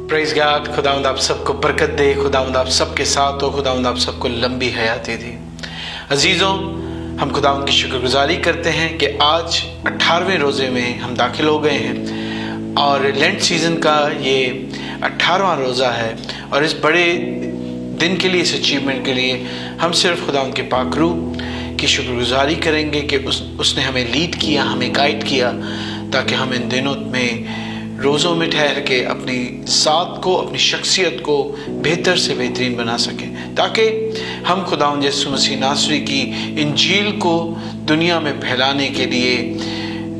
Praise God. खुदावंद आप सबको बरकत दे, खुदावंद आप सबके साथ हो, खुदावंद आप सबको लंबी हयाती दे। अजीज़ों, हम खुदावंद की शुक्रगुजारी करते हैं कि आज 18वें रोज़े में हम दाखिल हो गए हैं और लेंट सीज़न का ये 18वां रोज़ा है। और इस बड़े दिन के लिए, इस अचीवमेंट के लिए हम सिर्फ खुदावंद के पाक रूह की शुक्रगुजारी करेंगे कि उसने हमें लीड किया, हमें गाइड किया, ताकि हम इन दिनों में रोज़ों में ठहर के अपनी ज़ात को, अपनी शख्सियत को बेहतर से बेहतरीन बना सकें, ताकि हम खुदावंद यीशु मसीह नासरी की इंजील को दुनिया में फैलाने के लिए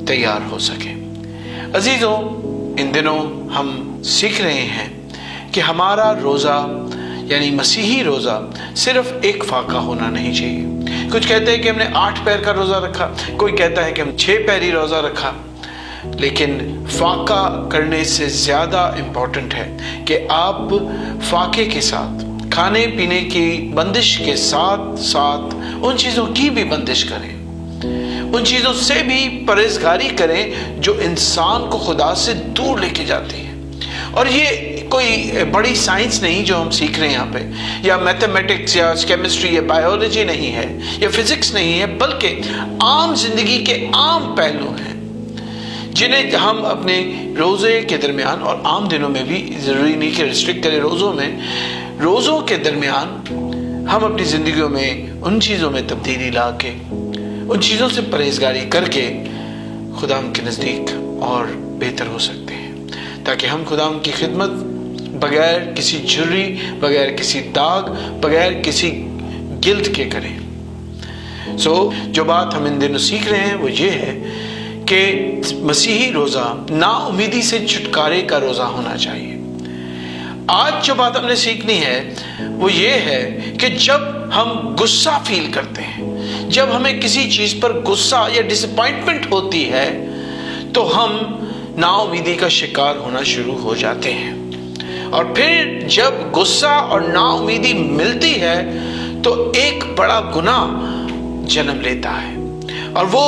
तैयार हो सकें। अजीज़ों, इन दिनों हम सीख रहे हैं कि हमारा रोज़ा यानी मसीही रोज़ा सिर्फ एक फाका होना नहीं चाहिए। कुछ कहते हैं कि हमने 8 पैर का रोज़ा रखा, कोई कहता है कि हम 6 पैरी रोज़ा रखा, लेकिन फाका करने से ज़्यादा इम्पोर्टेंट है कि आप फाके के साथ, खाने पीने की बंदिश के साथ साथ उन चीज़ों की भी बंदिश करें, उन चीज़ों से भी परहेजगारी करें जो इंसान को खुदा से दूर लेके जाती है। और ये कोई बड़ी साइंस नहीं जो हम सीख रहे हैं यहाँ पे, या मैथमेटिक्स या केमिस्ट्री या बायोलॉजी नहीं है या फिजिक्स नहीं है, बल्कि आम जिंदगी के आम पहलू हैं जिन्हें हम अपने रोज़े के दरमियान और आम दिनों में भी, ज़रूरी नहीं कि रिस्ट्रिक्ट करें रोज़ों में, रोज़ों के दरमियान हम अपनी ज़िंदगियों में उन चीज़ों में तब्दीली ला के, उन चीज़ों से परहेजगारी करके खुदा के नज़दीक और बेहतर हो सकते हैं, ताकि हम खुदा की खिदमत बगैर किसी झुर्री, बगैर किसी दाग, बगैर किसी गिल्ट के करें। जो बात हम इन दिनों सीख रहे हैं वो ये है कि मसीही रोज़ा नाउमीदी से छुटकारे का रोज़ा होना चाहिए। आज जो बात हमने सीखनी है वो ये है कि जब हम गुस्सा फील करते हैं, जब हमें किसी चीज़ पर गुस्सा या डिसअपॉइंटमेंट होती है, तो हम नाउमीदी का शिकार होना शुरू हो जाते हैं। और फिर जब गुस्सा और नाउमीदी मिलती है तो एक बड़ा गुनाह जन्म लेता है, और वो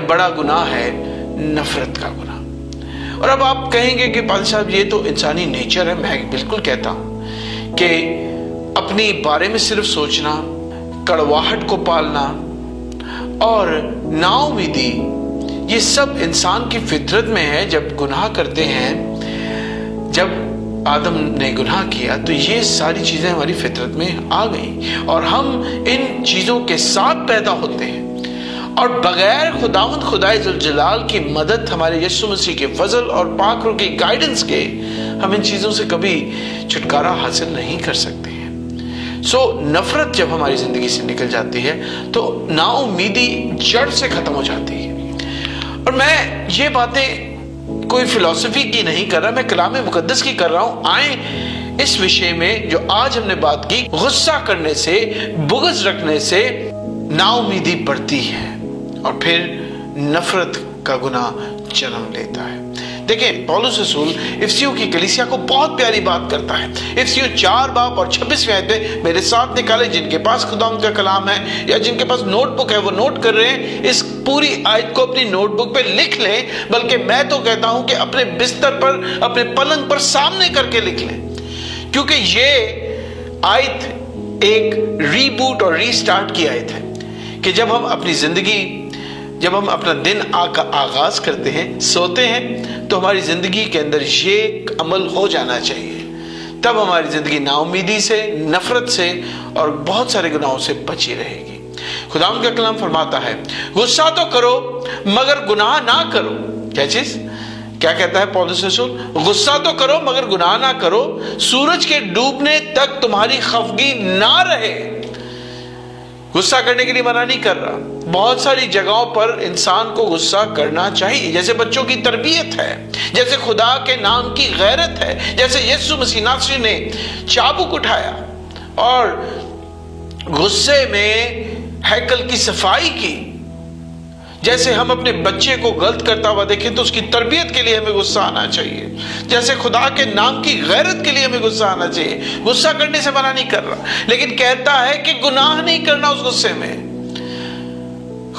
बड़ा गुनाह है नफरत का गुनाह। और अब आप कहेंगे कि पाल साहब ये तो इंसानी नेचर है। मैं बिल्कुल कहता हूं कि अपनी बारे में सिर्फ सोचना, कड़वाहट को पालना और नाउमीदी, ये सब इंसान की फितरत में है। जब गुनाह करते हैं, जब आदम ने गुनाह किया तो ये सारी चीजें हमारी फितरत में आ गई और हम इन चीजों के साथ पैदा होते हैं, और बगैर खुदावंद खुदाए जुल जलाल की मदद, हमारे यीशु मसीह के फजल और पाक रूह की गाइडेंस के, हम इन चीजों से कभी छुटकारा हासिल नहीं कर सकते हैं। नफरत जब हमारी जिंदगी से निकल जाती है तो नाउमीदी जड़ से खत्म हो जाती है। और मैं ये बातें कोई फिलॉसफी की नहीं कर रहा, मैं कलाम मुकद्दस की कर रहा हूं। आए इस विषय में जो आज हमने बात की, गुस्सा करने से, बुग़्ज़ रखने से नाउमीदी बढ़ती है और फिर नफरत का गुनाह जन्म लेता है। देखिए, पौलुस रसूल इफिसियों की कलीसिया को बहुत प्यारी बात करता है। इफिसियों 4 बाब और 26वें आयत में, मेरे साथ निकाले जिनके पास खुदावंद का कलाम है या जिनके पास नोटबुक है वो नोट कर रहे हैं, इस पूरी आयत को अपनी नोटबुक पे लिख लें, बल्कि मैं तो कहता हूं कि अपने बिस्तर पर, अपने पलंग पर सामने करके लिख लें, क्योंकि ये आयत एक रीबूट और रीस्टार्ट की आयत है कि जब हम अपनी जिंदगी, जब हम अपना दिन आगाज करते हैं, सोते हैं, तो हमारी जिंदगी के अंदर ये अमल हो जाना चाहिए। तब हमारी जिंदगी नाउमीदी से, नफरत से और बहुत सारे गुनाहों से बची रहेगी। खुदावंद का कलाम फरमाता है, गुस्सा तो करो मगर गुनाह ना करो। क्या चीज, क्या कहता है पौलुस रसूल? गुस्सा तो करो मगर गुनाह ना करो, सूरज के डूबने तक तुम्हारी खफगी ना रहे। गुस्सा करने के लिए मना नहीं कर रहा। बहुत सारी जगहों पर इंसान को गुस्सा करना चाहिए, जैसे बच्चों की तरबियत है, जैसे खुदा के नाम की गैरत है, जैसे यीशु मसीह नासरी ने चाबुक उठाया और गुस्से में हैकल की सफाई की। जैसे हम अपने बच्चे को गलत करता हुआ देखें तो उसकी तरबियत के लिए हमें गुस्सा आना चाहिए, जैसे खुदा के नाम की गैरत के लिए हमें गुस्सा आना चाहिए। गुस्सा करने से मना नहीं कर रहा, लेकिन कहता है कि गुनाह नहीं करना उस गुस्से में।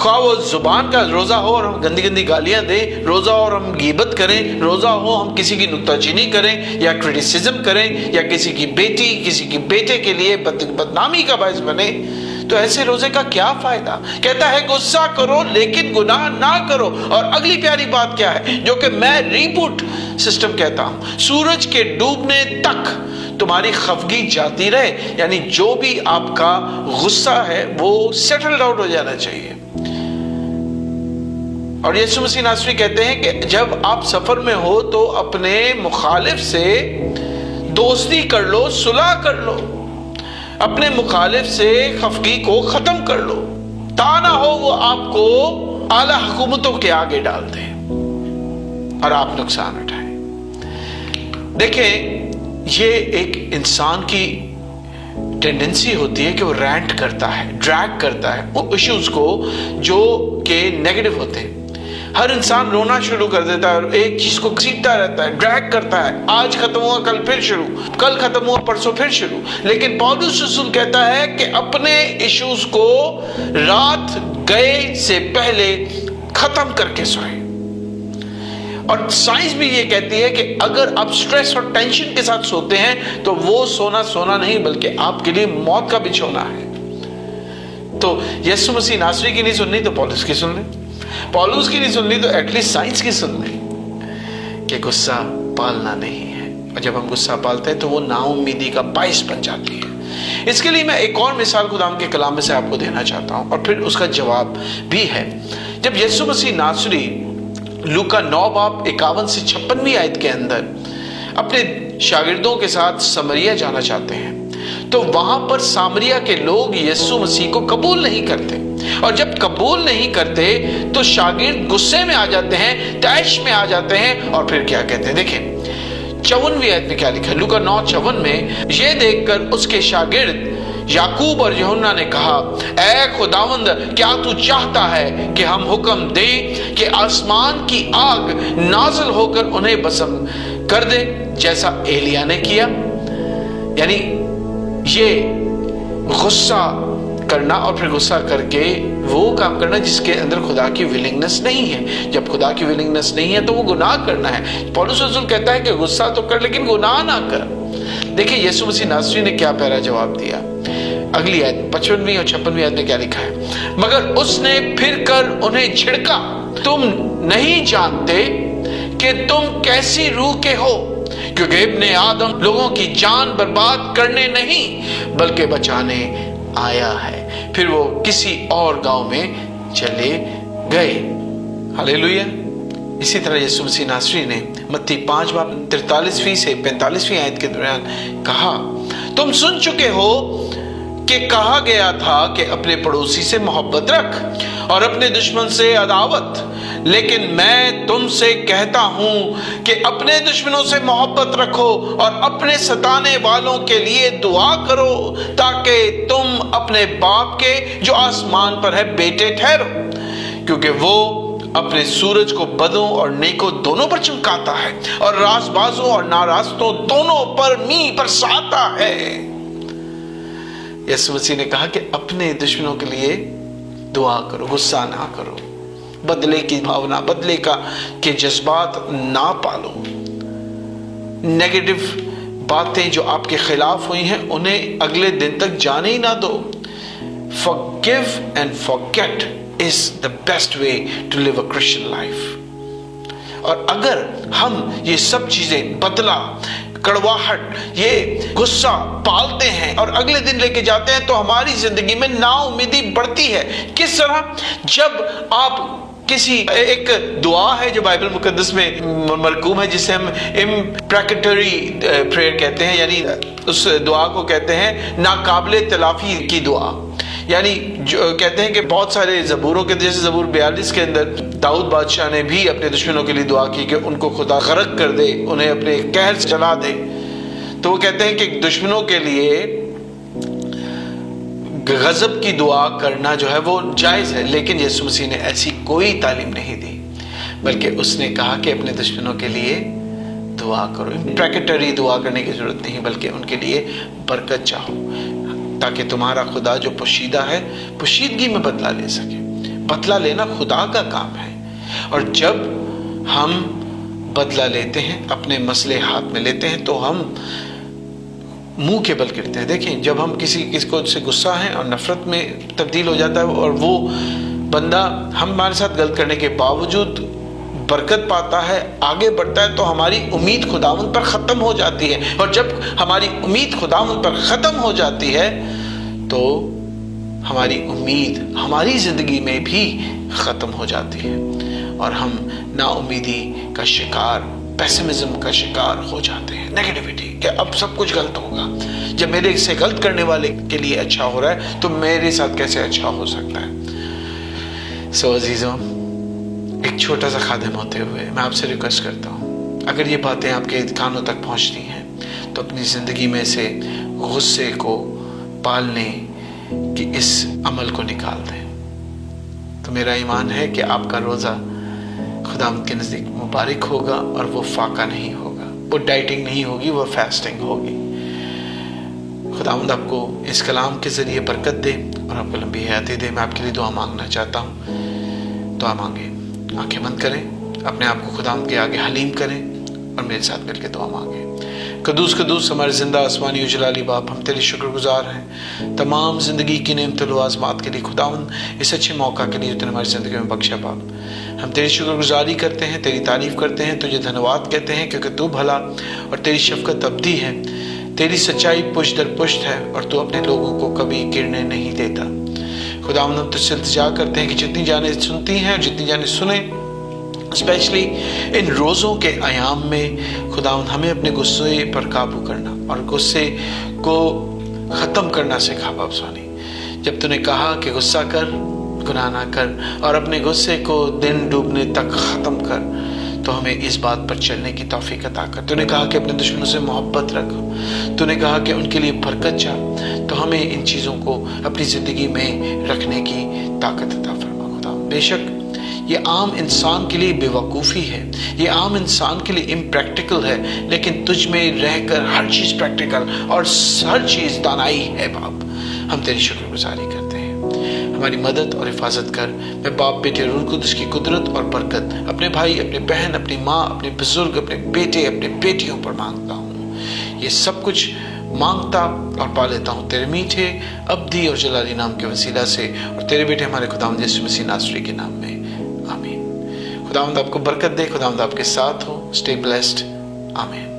خواہ وہ زبان کا روزہ ہو اور ہم گندی گندی گالیاں دیں، روزہ ہو اور ہم غیبت کریں، روزہ ہو ہم کسی کی نکتہ چینی کریں یا کرٹیسزم کریں یا کسی کی بیٹی کسی کی بیٹے کے لیے بدنامی کا باعث بنے، تو ایسے روزے کا کیا فائدہ؟ کہتا ہے غصہ کرو لیکن گناہ نہ کرو۔ اور اگلی پیاری بات کیا ہے جو کہ میں ریبوٹ سسٹم کہتا ہوں، سورج کے ڈوبنے تک تمہاری خفگی جاتی رہے، یعنی جو بھی آپ کا غصہ ہے وہ سیٹلڈ آؤٹ ہو جانا چاہیے۔ اور یسوع مسیح ناصری کہتے ہیں کہ جب آپ سفر میں ہو تو اپنے مخالف سے دوستی کر لو، صلح کر لو، اپنے مخالف سے خفگی کو ختم کر لو، تا نہ ہو وہ آپ کو اعلی حکومتوں کے آگے ڈال دیں اور آپ نقصان اٹھائیں۔ دیکھیں، یہ ایک انسان کی ٹینڈنسی ہوتی ہے کہ وہ رینٹ کرتا ہے، ڈریگ کرتا ہے وہ ایشوز کو جو کہ نیگیٹو ہوتے ہیں۔ ہر انسان رونا شروع کر دیتا ہے اور ایک چیز کو گھسیٹتا رہتا ہے، ڈریگ کرتا ہے، آج ختم ہوا کل پھر شروع، کل ختم ہوا پرسوں پھر شروع۔ لیکن پولس رسول کہتا ہے کہ اپنے ایشوز کو رات گئے سے پہلے ختم کر کے سوئے۔ اور سائنس بھی یہ کہتی ہے کہ اگر آپ سٹریس اور ٹینشن کے ساتھ سوتے ہیں تو وہ سونا نہیں بلکہ آپ کے لیے موت کا بچھونا ہے۔ تو یسوع مسیح ناصری کی نہیں سننی تو پولس کی سن لیں، پولس کی نہیں سننی تو ایٹ لیسٹ سائنس کی سن لیں کہ غصہ پالنا نہیں ہے، اور جب ہم غصہ پالتے ہیں تو وہ نا امیدی کا باعث بن جاتی ہے۔ اس کے لیے میں ایک اور مثال خدا کے کلام میں سے آپ کو دینا چاہتا ہوں اور پھر اس کا جواب بھی ہے۔ جب یسوع مسیح ناصری لوکا 9 باب 51 سے 56 آیت کے اندر اپنے شاگردوں کے ساتھ سمریا جانا چاہتے ہیں تو وہاں پر سامریا کے لوگ یسوع مسیح کو قبول نہیں کرتے، اور جب قبول نہیں کرتے تو شاگرد غصے میں آ جاتے ہیں، طیش میں آ جاتے ہیں، اور پھر کیا کہتے ہیں؟ دیکھیں 54 آیت میں کیا لکھا ہے، لوکا 9:54 میں، یہ دیکھ کر اس کے شاگرد یعقوب اور یوحنا نے کہا، اے خداوند، کیا تو چاہتا ہے کہ ہم حکم دیں کہ آسمان کی آگ نازل ہو کر انہیں بسم کر دے جیسا ایلیا نے کیا؟ یعنی یہ غصہ کرنا اور پھر غصہ کر کے وہ کام کرنا جس کے اندر خدا کی ولنگنس نہیں ہے۔ جب خدا کی ولنگنس نہیں ہے تو وہ گناہ کرنا ہے۔ پولس رسول کہتا ہے کہ غصہ تو کر لیکن گناہ نہ کر۔ دیکھیں یسوع مسیح ناصری نے کیا پیارا جواب دیا۔ اگلی آیت 55 اور 56 آیت میں کیا لکھا ہے؟ مگر اس نے پھر کر انہیں جھڑکا، تم نہیں جانتے کہ تم کیسی روح کے ہو، کیونکہ ابن آدم لوگوں کی جان برباد کرنے نہیں بلکہ بچانے آیا ہے۔ پھر وہ کسی اور گاؤں میں چلے گئے۔ ہلیلویا۔ اسی طرح یسوع مسیح ناصری نے متی 5 باب 43 سے 45 آیت کے دوران کہا، تم سن چکے ہو کہ کہا گیا تھا کہ اپنے پڑوسی سے محبت رکھ اور اپنے دشمن سے عداوت، لیکن میں تم سے کہتا ہوں کہ اپنے دشمنوں سے محبت رکھو اور اپنے ستانے والوں کے لیے دعا کرو تاکہ تم اپنے باپ کے جو آسمان پر ہے بیٹے ٹھہرو، کیونکہ وہ اپنے سورج کو بدوں اور نیکوں دونوں پر چمکاتا ہے اور راست بازوں اور ناراستوں دونوں پر می برساتا ہے۔ یسوع مسیح نے کہا کہ اپنے دشمنوں کے لیے دعا کرو، غصہ نہ کرو، بدلے کی بھاونا، بدلے کے جذبات نہ پالو، نیگیٹو باتیں جو آپ کے خلاف ہوئی ہیں انہیں اگلے دن تک جانے ہی نہ دو۔ Forgive and forget is the best way to live a Christian life۔ اور اگر ہم یہ سب چیزیں بدلا، کڑواہٹ، یہ غصہ پالتے ہیں اور اگلے دن لے کے جاتے ہیں تو ہماری زندگی میں نا امیدی بڑھتی ہے۔ کس طرح؟ جب آپ کسی ایک دعا ہے جو بائبل مقدس میں مرقوم ہے جسے ہم امپریکیٹری پریئر کہتے ہیں، یعنی اس دعا کو کہتے ہیں ناقابل تلافی کی دعا، یعنی جو کہتے ہیں کہ بہت سارے زبوروں کے جیسے زبور 42 کے اندر داؤد بادشاہ نے بھی اپنے دشمنوں کے لیے دعا کی کہ ان کو خدا غرق کر دے، انہیں اپنے قہر سے جلا دے۔ تو وہ کہتے ہیں کہ دشمنوں کے لیے غضب کی دعا کرنا جو ہے وہ جائز ہے، لیکن یسوع مسیح نے ایسی کوئی تعلیم نہیں دی، بلکہ اس نے کہا کہ اپنے دشمنوں کے لیے دعا کرو۔ پریکٹری دعا کرنے کی ضرورت نہیں بلکہ ان کے لیے برکت چاہو تاکہ تمہارا خدا جو پوشیدہ ہے پوشیدگی میں بدلہ لے سکے۔ बदला लेना खुदा का काम है, और जब हम बदला लेते हैं, अपने मसले हाथ में लेते हैं, तो हम मुंह के बल गिरते हैं। देखें, जब हम किसी को से गुस्सा है और नफरत में तब्दील हो जाता है, और वो बंदा हमारे साथ गलत करने के बावजूद बरकत पाता है, आगे बढ़ता है, तो हमारी उम्मीद खुदावंद पर ख़त्म हो जाती है। और जब हमारी उम्मीद खुदावंद पर ख़त्म हो जाती है तो हमारी उम्मीद हमारी ज़िंदगी में भी ख़त्म हो जाती है, और हम नाउमीदी का शिकार, पेसिमिज्म का शिकार हो जाते हैं, नेगेटिविटी कि अब सब कुछ गलत होगा। जब मेरे से गलत करने वाले के लिए अच्छा हो रहा है तो मेरे साथ कैसे अच्छा हो सकता है। सो अजीज़ों, एक छोटा सा खादिम होते हुए मैं आपसे रिक्वेस्ट करता हूँ, अगर ये बातें आपके कानों तक पहुँचती हैं तो अपनी ज़िंदगी में से गुस्से को पालने की इस अमल को निकाल दें। तो मेरा ईमान है कि आपका रोज़ा खुदावंद के नज़दीक मुबारक होगा, और वो फाका नहीं होगा, वो डाइटिंग नहीं होगी, वो फास्टिंग होगी। खुदावंद आपको इस कलाम के ज़रिए बरकत दे और आपको लंबी हयाती दे। मैं आपके लिए दुआ मांगना चाहता हूँ। दुआ मांगे, आंखें बंद करें, अपने आप को खुदावंद के आगे हलीम करें और मेरे साथ मिलकर दुआ मांगे। कदूस कदूस हमारे जिंदा आसमानी उजलाली बाप, हम तेरे शुक्रगुजार हैं तमाम ज़िंदगी की नेमतों आज़मात के लिए। खुदावंद इस अच्छे मौका के लिए तूने हमारी ज़िंदगी में बख्शा बाप, हम तेरी शुक्रगुजारी करते हैं, तेरी तारीफ़ करते हैं, तुझे धन्यवाद कहते हैं, क्योंकि तू भला और तेरी शफ़क़त अबदी है, तेरी सच्चाई पुष्ट दर पुष्ट है, और तू अपने लोगों को कभी गिरने नहीं देता। खुदावंद हम तुझसे इल्तिजा करते हैं कि जितनी जाने सुनती हैं और जितनी जाने सुने, स्पेशली इन रोज़ों के आयाम में खुदावंद हमें अपने गुस्से पर काबू करना और गुस्से को ख़त्म करना सिखा बाप स्वामी। जब तूने कहा कि गुस्सा कर, गुनाह ना कर, और अपने गुस्से को दिन डूबने तक ख़त्म कर, तो हमें इस बात पर चलने की तौफीक अता कर। तूने कहा कि अपने दुश्मनों से मोहब्बत रख, तूने कहा कि उनके लिए बरकत चाह, तो हमें इन चीज़ों को अपनी ज़िंदगी में रखने की ताकत अता फरमा खुदा। बेशक ये आम इंसान के लिए बेवकूफ़ी है, ये आम इंसान के लिए इम्प्रैक्टिकल है, लेकिन तुझ में रहकर हर चीज़ प्रैक्टिकल और हर चीज़ दानाई है बाप। हम तेरी शुक्रगुजारी करते हैं, हमारी मदद और हिफाजत कर। मैं बाप, बेटे, रूह कुद्स की कुदरत और बरकत अपने भाई, अपने बहन, अपनी माँ, अपने बुजुर्ग, अपने बेटे, अपने बेटियों पर मांगता हूँ। ये सब कुछ मांगता और पा लेता हूँ तेरे मीठे अब्दी और जलाली नाम के वसीला से, और तेरे बेटे हमारे खुदावंद यीशु मसीह नासरी के नाम में, आमीन। खुदावंद आपको बरकत दे, खुदावंद आपके साथ हो। स्टे ब्लेस्ड, आमीन।